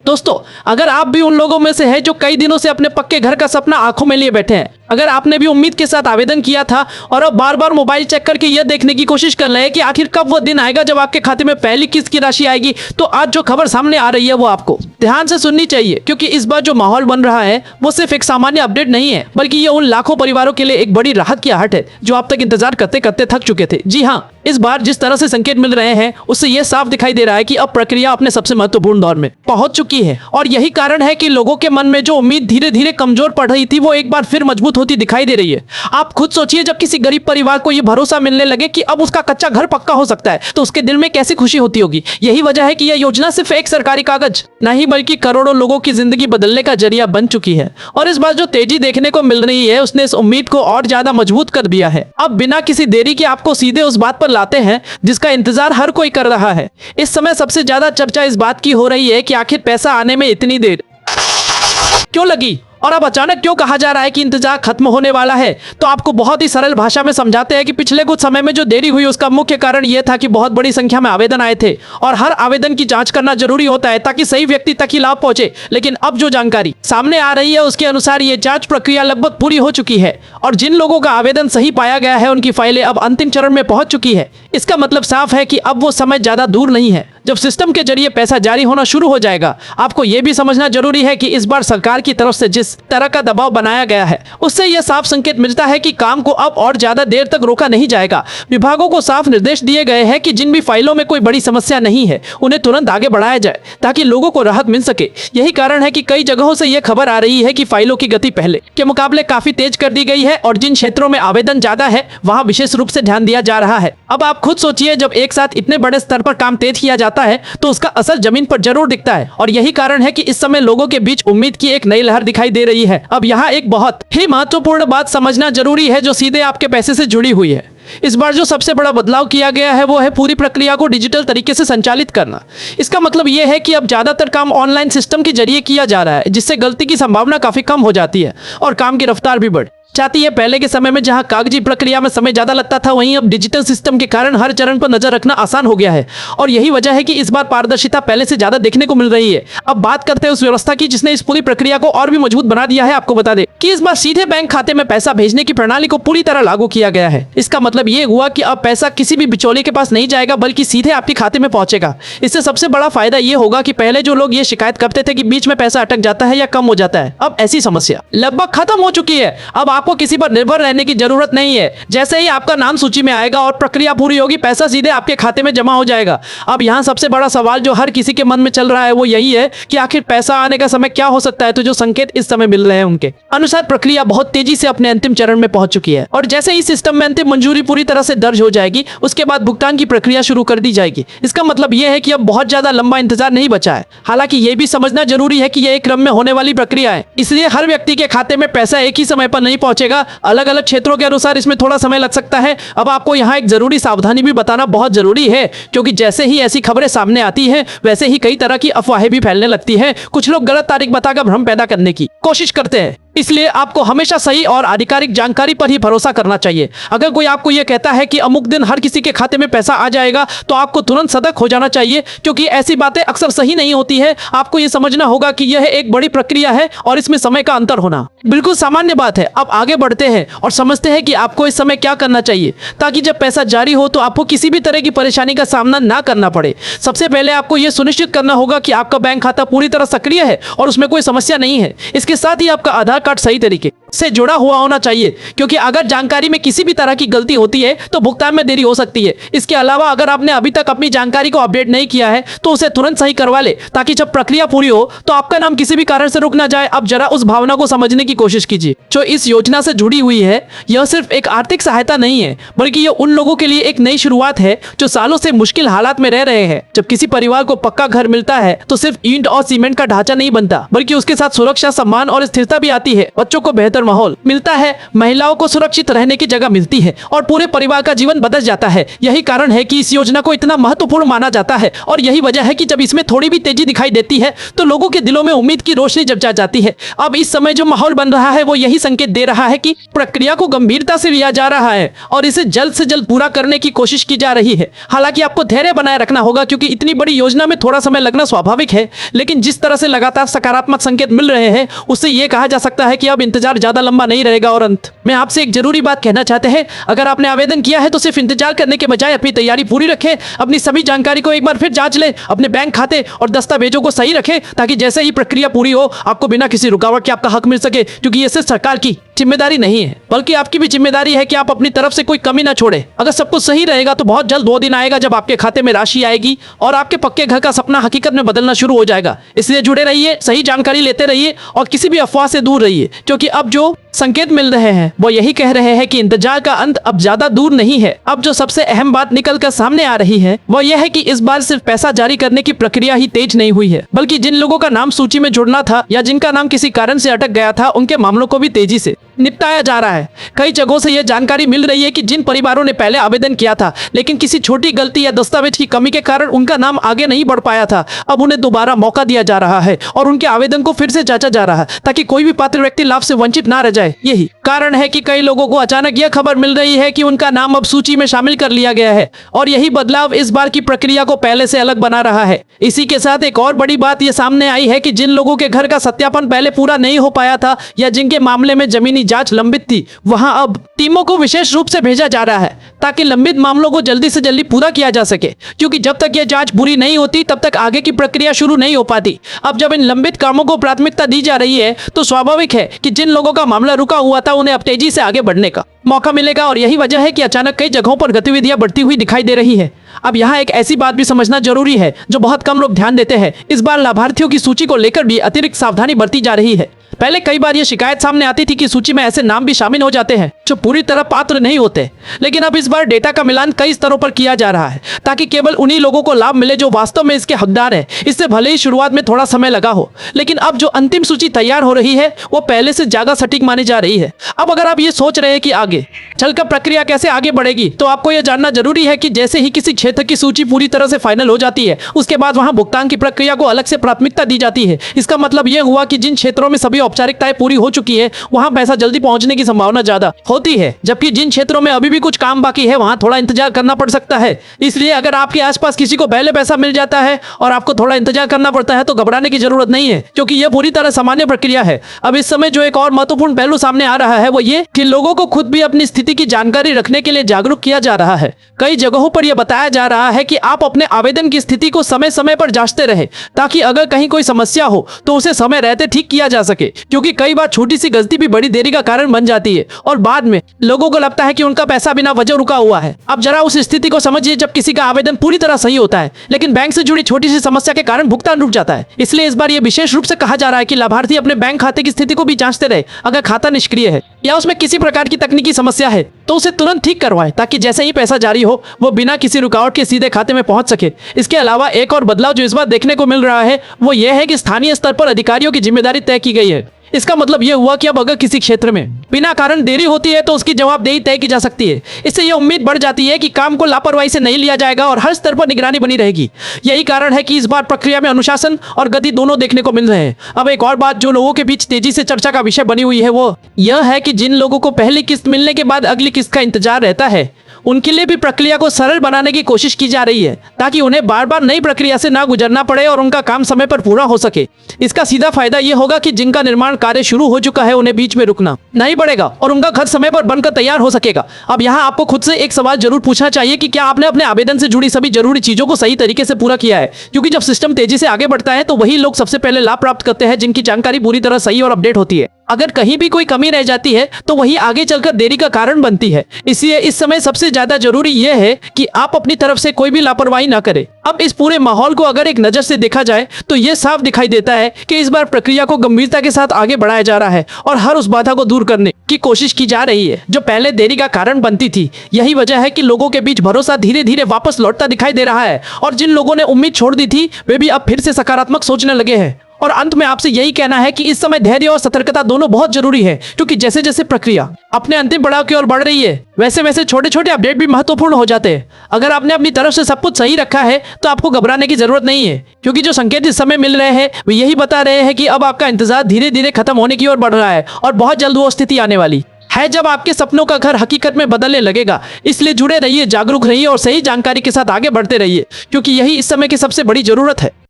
दोस्तों, अगर आप भी उन लोगों में से हैं जो कई दिनों से अपने पक्के घर का सपना आंखों में लिए बैठे हैं, अगर आपने भी उम्मीद के साथ आवेदन किया था और अब बार बार मोबाइल चेक करके यह देखने की कोशिश कर रहे हैं कि आखिर कब वो दिन आएगा जब आपके खाते में पहली किस्त की राशि आएगी, तो आज जो खबर सामने आ रही है वो आपको ध्यान से सुननी चाहिए, क्योंकि इस बार जो माहौल बन रहा है वो सिर्फ एक सामान्य अपडेट नहीं है, बल्कि ये उन लाखों परिवारों के लिए एक बड़ी राहत की आहट है जो अब तक इंतजार करते करते थक चुके थे। जी हाँ, इस बार जिस तरह से संकेत मिल रहे हैं उससे यह साफ दिखाई दे रहा है कि अब प्रक्रिया अपने सबसे महत्वपूर्ण दौर में पहुंच चुकी है, और यही कारण है कि लोगों के मन में जो उम्मीद धीरे धीरे कमजोर पड़ रही थी वो एक बार फिर मजबूत होती दिखाई दे रही है। आप खुद सोचिए, जब किसी गरीब परिवार को यह भरोसा मिलने लगे कि अब उसका कच्चा घर पक्का हो सकता है तो उसके दिल में कैसी खुशी होती होगी। यही वजह है कि यह योजना सिर्फ एक सरकारी कागज नहीं बल्कि करोड़ों लोगों की जिंदगी बदलने का जरिया बन चुकी है, और इस बार जो तेजी देखने को मिल रही है उसने इस उम्मीद को और ज्यादा मजबूत कर दिया है। अब बिना किसी देरी के आपको सीधे उस बात पर लाते हैं जिसका इंतजार हर कोई कर रहा है। इस समय सबसे ज्यादा चर्चा इस बात की हो रही है कि आखिर पैसा आने में इतनी देर क्यों लगी और अब अचानक क्यों कहा जा रहा है कि इंतजार खत्म होने वाला है। तो आपको बहुत ही सरल भाषा में समझाते हैं कि पिछले कुछ समय में जो देरी हुई उसका मुख्य कारण यह था कि बहुत बड़ी संख्या में आवेदन आए थे और हर आवेदन की जांच करना जरूरी होता है ताकि सही व्यक्ति तक ही लाभ पहुंचे। लेकिन अब जो जानकारी सामने आ रही है उसके अनुसार ये जांच प्रक्रिया लगभग पूरी हो चुकी है और जिन लोगों का आवेदन सही पाया गया है उनकी फाइलें अब अंतिम चरण में पहुंच चुकी है। इसका मतलब साफ है कि अब वो समय ज्यादा दूर नहीं है जब सिस्टम के जरिए पैसा जारी होना शुरू हो जाएगा। आपको यह भी समझना जरूरी है कि इस बार सरकार की तरफ से जिस तरह का दबाव बनाया गया है उससे यह साफ संकेत मिलता है कि काम को अब और ज्यादा देर तक रोका नहीं जाएगा। विभागों को साफ निर्देश दिए गए हैं कि जिन भी फाइलों में कोई बड़ी समस्या नहीं है उन्हें तुरंत आगे बढ़ाया जाए ताकि लोगों को राहत मिल सके। यही कारण है कि कई जगहों से यह खबर आ रही है कि फाइलों की गति पहले के मुकाबले काफी तेज कर दी गई है और जिन क्षेत्रों में आवेदन ज्यादा है वहां विशेष रूप से ध्यान दिया जा रहा है। अब आप खुद सोचिए, जब एक साथ इतने बड़े स्तर पर काम तेज किया जाता है तो उसका असर जमीन पर जरूर दिखता है, और यही कारण है कि इस समय लोगों के बीच उम्मीद की एक नई लहर दिखाई दे रही है। अब यहाँ एक बहुत ही महत्वपूर्ण बात समझना जरूरी है जो सीधे आपके पैसे से जुड़ी हुई है। इस बार जो सबसे बड़ा बदलाव किया गया है वो है पूरी प्रक्रिया को डिजिटल तरीके से संचालित करना। इसका मतलब ये है कि अब ज्यादातर काम ऑनलाइन सिस्टम के जरिए किया जा रहा है, जिससे गलती की संभावना काफी कम हो जाती है और काम की रफ्तार भी बढ़ जाती है। पहले के समय में जहां कागजी प्रक्रिया में समय ज्यादा लगता था, वहीं अब डिजिटल सिस्टम के कारण हर चरण पर नजर रखना आसान हो गया है, और यही वजह है कि इस बार पारदर्शिता पहले से ज्यादा देखने को मिल रही है। अब बात करते हैं उस व्यवस्था की जिसने इस पूरी प्रक्रिया को और भी मजबूत बना दिया है। आपको बता दें कि इस बार सीधे बैंक खाते में पैसा भेजने की प्रणाली को पूरी तरह लागू किया गया है। इसका मतलब ये हुआ कि अब पैसा किसी भी बिचौलिए के पास नहीं जाएगा बल्कि सीधे आपके खाते में पहुंचेगा। इससे सबसे बड़ा फायदा ये होगा कि पहले जो लोग ये शिकायत करते थे कि बीच में पैसा अटक जाता है या कम हो जाता है, अब ऐसी समस्या लगभग खत्म हो चुकी है। अब आपको किसी पर निर्भर रहने की जरूरत नहीं है। जैसे ही आपका नाम सूची में आएगा और प्रक्रिया पूरी होगी, पैसा सीधे आपके खाते में जमा हो जाएगा। अब यहाँ सबसे बड़ा सवाल जो हर किसी के मन में चल रहा है वो यही है कि आखिर पैसा आने का समय क्या हो सकता है। तो जो संकेत इस समय मिल रहे हैं उनके अनुसार प्रक्रिया बहुत तेजी से अपने अंतिम चरण में पहुंच चुकी है, और जैसे ही सिस्टम में अंतिम मंजूरी पूरी तरह से दर्ज हो जाएगी उसके बाद भुगतान की प्रक्रिया शुरू कर दी जाएगी। इसका मतलब यह है कि अब बहुत ज्यादा लंबा इंतजार नहीं बचा है। हालांकि यह भी समझना जरूरी है कि यह एक क्रम में होने वाली प्रक्रिया है, इसलिए हर व्यक्ति के खाते में पैसा एक ही समय पर नहीं पहुंचेगा। अलग अलग क्षेत्रों के अनुसार इसमें थोड़ा समय लग सकता है। अब आपको यहाँ एक जरूरी सावधानी भी बताना बहुत जरूरी है, क्योंकि जैसे ही ऐसी खबरें सामने आती हैं वैसे ही कई तरह की अफवाहें भी फैलने लगती हैं। कुछ लोग गलत तारीख बताकर भ्रम पैदा करने की कोशिश करते हैं, इसलिए आपको हमेशा सही और आधिकारिक जानकारी पर ही भरोसा करना चाहिए। अगर कोई आपको यह कहता है कि अमुक दिन हर किसी के खाते में पैसा आ जाएगा तो आपको तुरंत सतर्क हो जाना चाहिए, क्योंकि ऐसी बातें अक्सर सही नहीं होती है। आपको यह समझना होगा कि यह एक बड़ी प्रक्रिया है और इसमें समय का अंतर होना बिल्कुल सामान्य बात है। अब आगे बढ़ते हैं और समझते हैं कि आपको इस समय क्या करना चाहिए ताकि जब पैसा जारी हो तो आपको किसी भी तरह की परेशानी का सामना ना करना पड़े। सबसे पहले आपको यह सुनिश्चित करना होगा कि आपका बैंक खाता पूरी तरह सक्रिय है और उसमें कोई समस्या नहीं है। इसके साथ ही आपका आधार कार्ड सही तरीके से जुड़ा हुआ होना चाहिए, क्योंकि अगर जानकारी में किसी भी तरह की गलती होती है तो भुगतान में देरी हो सकती है। इसके अलावा अगर आपने अभी तक अपनी जानकारी को अपडेट नहीं किया है तो उसे तुरंत सही करवा ले, ताकि जब प्रक्रिया पूरी हो तो आपका नाम किसी भी कारण से रुक ना जाए। अब जरा उस भावना को समझने की कोशिश कीजिए जो इस योजना से जुड़ी हुई है। यह सिर्फ एक आर्थिक सहायता नहीं है, बल्कि यह उन लोगों के लिए एक नई शुरुआत है जो सालों से मुश्किल हालात में रह रहे हैं। जब किसी परिवार को पक्का घर मिलता है तो सिर्फ ईंट और सीमेंट का ढांचा नहीं बनता, बल्कि उसके साथ सुरक्षा, सम्मान और स्थिरता भी आती है। बच्चों को बेहतर सुंदर माहौल मिलता है, महिलाओं को सुरक्षित रहने की जगह मिलती है और पूरे परिवार का जीवन बदल जाता है। यही कारण है कि इस योजना को इतना महत्वपूर्ण माना जाता है और यही वजह है कि जब इसमें थोड़ी भी तेजी दिखाई देती है तो लोगों के दिलों में उम्मीद की रोशनी जग जाती है। अब इस समय जो माहौल बन रहा है वो यही संकेत दे रहा है कि प्रक्रिया को गंभीरता से लिया जा रहा है और इसे जल्द से जल्द पूरा करने की कोशिश की जा रही है। हालांकि आपको धैर्य बनाए रखना होगा क्योंकि इतनी बड़ी योजना में थोड़ा समय लगना स्वाभाविक है, लेकिन जिस तरह से लगातार सकारात्मक संकेत मिल रहे हैं उससे यह कहा जा सकता है कि अब इंतजार ज्यादा लंबा नहीं रहेगा। और अंत में आपसे एक जरूरी बात कहना चाहते हैं, अगर आपने आवेदन किया है तो सिर्फ इंतजार करने के बजाय अपनी तैयारी पूरी रखें, अपनी सभी जानकारी को एक बार फिर जांच लें, अपने बैंक खाते और दस्तावेजों को सही रखें ताकि जैसे ही प्रक्रिया पूरी हो आपको बिना किसी रुकावट के आपका हक मिल सके। क्योंकि ये सिर्फ सरकार की जिम्मेदारी नहीं है बल्कि आपकी भी जिम्मेदारी है कि आप अपनी तरफ से कोई कमी ना छोड़े। अगर सब कुछ सही रहेगा तो बहुत जल्द वो दिन आएगा जब आपके खाते में राशि आएगी और आपके पक्के घर का सपना हकीकत में बदलना शुरू हो जाएगा। इसलिए जुड़े रहिए, सही जानकारी लेते रहिए और किसी भी अफवाह से दूर रहिए, क्योंकि अब जो संकेत मिल रहे हैं वो यही कह रहे हैं कि इंतजार का अंत अब ज्यादा दूर नहीं है। अब जो सबसे अहम बात निकल कर सामने आ रही है वो यह है कि इस बार सिर्फ पैसा जारी करने की प्रक्रिया ही तेज नहीं हुई है, बल्कि जिन लोगों का नाम सूची में जुड़ना था या जिनका नाम किसी कारण से अटक गया था उनके मामलों को भी तेजी से निपटाया जा रहा है। कई जगहों से यह जानकारी मिल रही है कि जिन परिवारों ने पहले आवेदन किया था लेकिन किसी छोटी गलती या दस्तावेज की कमी के कारण उनका नाम आगे नहीं बढ़ पाया था, अब उन्हें दोबारा मौका दिया जा रहा है और उनके आवेदन को फिर से जांचा जा रहा है ताकि कोई भी पात्र व्यक्ति लाभ से वंचित ना रह जाए। यही कारण है कि कई लोगों को अचानक यह खबर मिल रही है कि उनका नाम अब सूची में शामिल कर लिया गया है और यही बदलाव इस बार की प्रक्रिया को पहले से अलग बना रहा है। इसी के साथ एक और बड़ी बात यह सामने आई है कि जिन लोगों के घर का सत्यापन पहले पूरा नहीं हो पाया था या जिनके मामले में जमीनी जांच लंबित थी, वहां अब टीमों को विशेष रूप से भेजा जा रहा है ताकि लंबित मामलों को जल्दी से जल्दी पूरा किया जा सके, क्योंकि जब तक यह जांच पूरी नहीं होती तब तक आगे की प्रक्रिया शुरू नहीं हो पाती। अब जब इन लंबित कामों को प्राथमिकता दी जा रही है तो स्वाभाविक है कि जिन लोगों का मामला रुका हुआ था उन्हें अब तेजी से आगे बढ़ने का मौका मिलेगा और यही वजह है कि अचानक कई जगहों पर गतिविधियां बढ़ती हुई दिखाई दे रही है। अब यहाँ एक ऐसी बात भी समझना जरूरी है जो बहुत कम लोग ध्यान देते हैं। इस बार लाभार्थियों की सूची को लेकर भी अतिरिक्त सावधानी बरती जा रही है। पहले कई बार यह शिकायत सामने आती थी कि सूची में ऐसे नाम भी शामिल हो जाते हैं जो पूरी तरह पात्र नहीं होते, लेकिन अब इस बार डेटा का मिलान कई स्तरों पर किया जा रहा है ताकि केवल उन्हीं लोगों को लाभ मिले जो वास्तव में इसके हकदार हैं। इससे भले ही शुरुआत में थोड़ा समय लगा हो, लेकिन अब जो अंतिम सूची तैयार हो रही है वो पहले से ज्यादा सटीक मानी जा रही है। अब अगर आप ये सोच रहे हैं कि आगे चलकर प्रक्रिया कैसे आगे बढ़ेगी, तो आपको यह जानना जरूरी है कि जैसे ही किसी क्षेत्र की सूची पूरी तरह से फाइनल हो जाती है उसके बाद वहां भुगतान की प्रक्रिया को अलग से प्राथमिकता दी जाती है। इसका मतलब यह हुआ कि जिन क्षेत्रों में सभी औपचारिकताएं पूरी हो चुकी है वहां पैसा जल्दी पहुंचने की संभावना ज्यादा होती है, जबकि जिन क्षेत्रों में अभी भी कुछ काम बाकी है वहां थोड़ा इंतजार करना पड़ सकता है। इसलिए अगर आपके आसपास किसी को पहले पैसा मिल जाता है और आपको थोड़ा इंतजार करना पड़ता है तो घबराने की जरूरत नहीं है, क्योंकि यह पूरी तरह सामान्य प्रक्रिया है। अब इस समय जो एक और महत्वपूर्ण पहलू सामने आ रहा है वो ये कि लोगों को खुद भी अपनी स्थिति की जानकारी रखने के लिए जागरूक किया जा रहा है। कई जगहों पर यह बताया जा रहा है कि आप अपने आवेदन की स्थिति को समय समय पर जांचते रहे ताकि अगर कहीं कोई समस्या हो तो उसे समय रहते ठीक किया जा सके, क्योंकि कई बार छोटी सी गलती भी बड़ी देरी का कारण बन जाती है और बाद में लोगों को लगता है कि उनका पैसा बिना वजह रुका हुआ है। अब जरा उस स्थिति को समझिए जब किसी का आवेदन पूरी तरह सही होता है लेकिन बैंक से जुड़ी छोटी सी समस्या के कारण भुगतान रुक जाता है। इसलिए इस बार यह विशेष रूप से कहा जा रहा है कि लाभार्थी अपने बैंक खाते की स्थिति को भी जांचते रहे। अगर खाता निष्क्रिय है या उसमें किसी प्रकार की तकनीकी समस्या है तो उसे तुरंत ठीक करवाएं ताकि जैसे ही पैसा जारी हो वो बिना किसी रुकावट के सीधे खाते में पहुंच सके। इसके अलावा एक और बदलाव जो इस बार देखने को मिल रहा है वो ये है कि स्थानीय स्तर पर अधिकारियों की जिम्मेदारी तय की गई है। इसका मतलब यह हुआ कि अब अगर किसी क्षेत्र में बिना कारण देरी होती है तो उसकी जवाबदेही तय की जा सकती है। इससे यह उम्मीद बढ़ जाती है कि काम को लापरवाही से नहीं लिया जाएगा और हर स्तर पर निगरानी बनी रहेगी। यही कारण है कि इस बार प्रक्रिया में अनुशासन और गति दोनों देखने को मिल रहे हैं। अब एक और बात जो लोगों के बीच तेजी से चर्चा का विषय बनी हुई है वो यह है कि जिन लोगों को पहली किस्त मिलने के बाद अगली किस्त का इंतजार रहता है उनके लिए भी प्रक्रिया को सरल बनाने की कोशिश की जा रही है ताकि उन्हें बार बार नई प्रक्रिया से ना गुजरना पड़े और उनका काम समय पर पूरा हो सके। इसका सीधा फायदा ये होगा कि जिनका निर्माण कार्य शुरू हो चुका है उन्हें बीच में रुकना नहीं पड़ेगा और उनका घर समय पर बनकर तैयार हो सकेगा। अब यहाँ आपको खुद से एक सवाल जरूर पूछना चाहिए कि क्या आपने अपने आवेदन से जुड़ी सभी जरूरी चीजों को सही तरीके से पूरा किया है, क्योंकि जब सिस्टम तेजी से आगे बढ़ता है तो वही लोग सबसे पहले लाभ प्राप्त करते हैं जिनकी जानकारी पूरी तरह सही और अपडेट होती है। अगर कहीं भी कोई कमी रह जाती है तो वही आगे चलकर देरी का कारण बनती है। इसलिए इस समय सबसे ज्यादा जरूरी यह है कि आप अपनी तरफ से कोई भी लापरवाही ना करें। अब इस पूरे माहौल को अगर एक नजर से देखा जाए तो यह साफ दिखाई देता है कि इस बार प्रक्रिया को गंभीरता के साथ आगे बढ़ाया जा रहा है और हर उस बाधा को दूर करने की कोशिश की जा रही है जो पहले देरी का कारण बनती थी। यही वजह है कि लोगों के बीच भरोसा धीरे धीरे वापस लौटता दिखाई दे रहा है और जिन लोगों ने उम्मीद छोड़ दी थी वे भी अब फिर से सकारात्मक सोचने लगे हैं। और अंत में आपसे यही कहना है कि इस समय धैर्य और सतर्कता दोनों बहुत जरूरी है, क्योंकि जैसे जैसे प्रक्रिया अपने अंतिम पड़ाव की ओर बढ़ रही है वैसे वैसे छोटे छोटे अपडेट भी महत्वपूर्ण हो जाते हैं। अगर आपने अपनी तरफ से सब कुछ सही रखा है तो आपको घबराने की जरूरत नहीं है, क्योंकि जो संकेत इस समय मिल रहे हैं वे यही बता रहे हैं कि अब आपका इंतजार धीरे धीरे खत्म होने की ओर बढ़ रहा है और बहुत जल्द वो स्थिति आने वाली है जब आपके सपनों का घर हकीकत में बदलने लगेगा। इसलिए जुड़े रहिए, जागरूक रहिए और सही जानकारी के साथ आगे बढ़ते रहिए, क्योंकि यही इस समय की सबसे बड़ी जरूरत है।